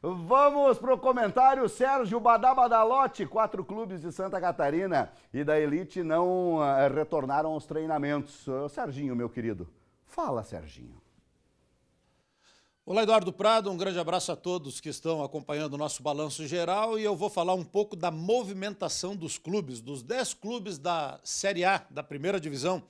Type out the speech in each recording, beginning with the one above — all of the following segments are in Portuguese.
Vamos pro comentário. Sérgio Badabadalote, 4 clubes de Santa Catarina e da elite não retornaram aos treinamentos. Serginho, meu querido, fala, Serginho. Olá, Eduardo Prado, um grande abraço a todos que estão acompanhando o nosso balanço geral e eu vou falar um pouco da movimentação dos clubes, dos 10 clubes da Série A, da primeira divisão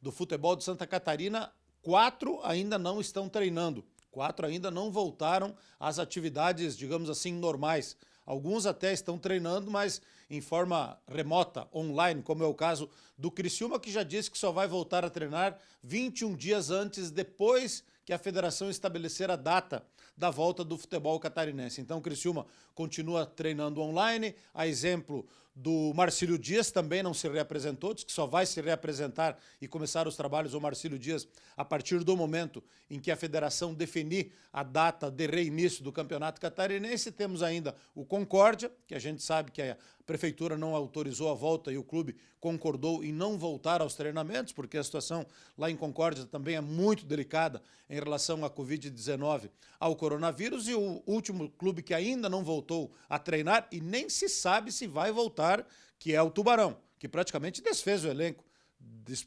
do futebol de Santa Catarina. 4 ainda não estão treinando, 4 ainda não voltaram às atividades, digamos assim, normais. Alguns até estão treinando, mas em forma remota, online, como é o caso do Criciúma, que já disse que só vai voltar a treinar 21 dias antes, depois que a federação estabelecer a data da volta do futebol catarinense. Então, o Criciúma continua treinando online, a exemplo do Marcílio Dias, também não se reapresentou, diz que só vai se reapresentar e começar os trabalhos o Marcílio Dias a partir do momento em que a federação definir a data de reinício do campeonato catarinense. Temos ainda o Concórdia, que a gente sabe que a prefeitura não autorizou a volta e o clube concordou em não voltar aos treinamentos, porque a situação lá em Concórdia também é muito delicada em relação à Covid-19, ao coronavírus, e o último clube que ainda não voltou a treinar e nem se sabe se vai voltar, que é o Tubarão, que praticamente desfez o elenco,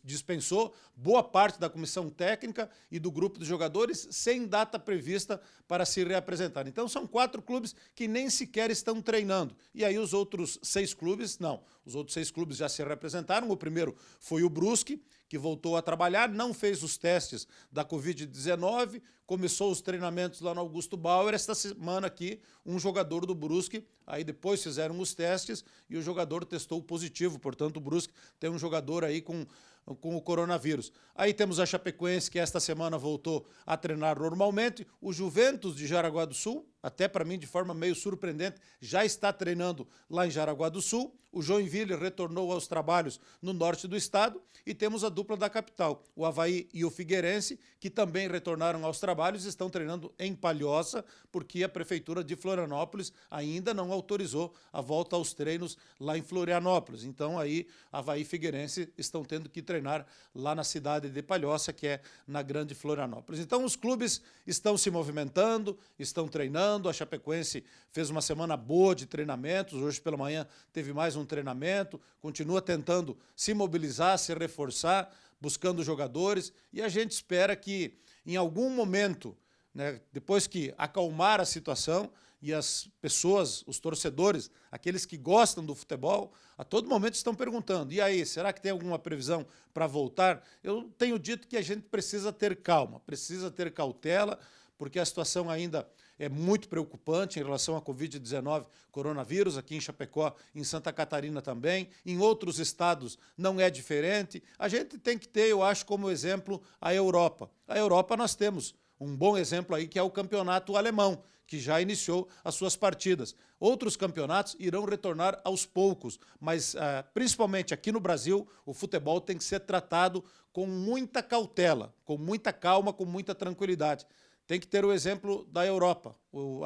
dispensou boa parte da comissão técnica e do grupo de jogadores sem data prevista para se reapresentar. Então são 4 clubes que nem sequer estão treinando. E aí os outros 6 clubes, não. Os outros 6 clubes já se reapresentaram. O primeiro foi o Brusque, que voltou a trabalhar, não fez os testes da Covid-19, começou os treinamentos lá no Augusto Bauer. Esta semana aqui, um jogador do Brusque, aí depois fizeram os testes e o jogador testou positivo, portanto o Brusque tem um jogador aí com o coronavírus. Aí temos a Chapecoense, que esta semana voltou a treinar normalmente. O Juventus de Jaraguá do Sul, até para mim de forma meio surpreendente, já está treinando lá em Jaraguá do Sul. O Joinville retornou aos trabalhos no norte do estado. E temos a dupla da capital, o Avaí e o Figueirense, que também retornaram aos trabalhos e estão treinando em Palhoça, porque a prefeitura de Florianópolis ainda não autorizou a volta aos treinos lá em Florianópolis. Então aí Avaí e Figueirense estão tendo que treinar lá na cidade de Palhoça, que é na grande Florianópolis. Então os clubes estão se movimentando, estão treinando. A Chapecoense fez uma semana boa de treinamentos, hoje pela manhã teve mais um treinamento, continua tentando se mobilizar, se reforçar, buscando jogadores, e a gente espera que em algum momento, né, depois que acalmar a situação, e as pessoas, os torcedores, aqueles que gostam do futebol, a todo momento estão perguntando, e aí, será que tem alguma previsão para voltar? Eu tenho dito que a gente precisa ter calma, precisa ter cautela, porque a situação ainda é muito preocupante em relação à Covid-19, coronavírus, aqui em Chapecó, em Santa Catarina também, em outros estados não é diferente. A gente tem que ter, eu acho, como exemplo, a Europa. A Europa nós temos um bom exemplo aí, que é o campeonato alemão, que já iniciou as suas partidas. Outros campeonatos irão retornar aos poucos, mas principalmente aqui no Brasil, o futebol tem que ser tratado com muita cautela, com muita calma, com muita tranquilidade. Tem que ter o exemplo da Europa.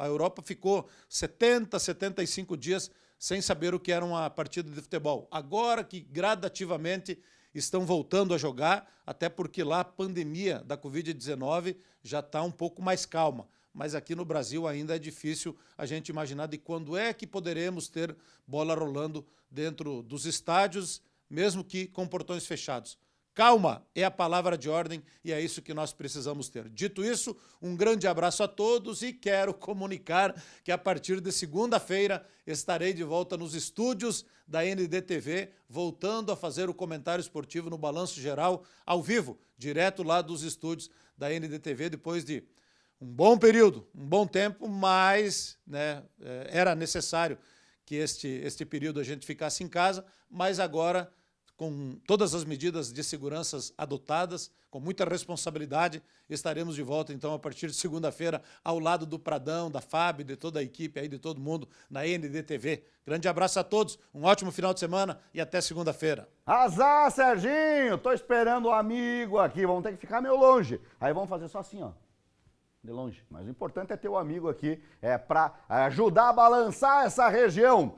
A Europa ficou 70, 75 dias sem saber o que era uma partida de futebol. Agora que gradativamente estão voltando a jogar, até porque lá a pandemia da Covid-19 já está um pouco mais calma. Mas aqui no Brasil ainda é difícil a gente imaginar de quando é que poderemos ter bola rolando dentro dos estádios, mesmo que com portões fechados. Calma é a palavra de ordem e é isso que nós precisamos ter. Dito isso, um grande abraço a todos e quero comunicar que a partir de segunda-feira estarei de volta nos estúdios da NDTV, voltando a fazer o comentário esportivo no Balanço Geral, ao vivo, direto lá dos estúdios da NDTV, depois de um bom período, um bom tempo, mas né, era necessário que este período a gente ficasse em casa, mas agora, com todas as medidas de segurança adotadas, com muita responsabilidade, estaremos de volta, então, a partir de segunda-feira, ao lado do Pradão, da Fábio, de toda a equipe aí, de todo mundo, na NDTV. Grande abraço a todos, um ótimo final de semana e até segunda-feira. Azar, Serginho! Tô esperando o amigo aqui, vamos ter que ficar meio longe. Aí vamos fazer só assim, ó. De longe. Mas o importante é ter o amigo aqui para ajudar a balançar essa região.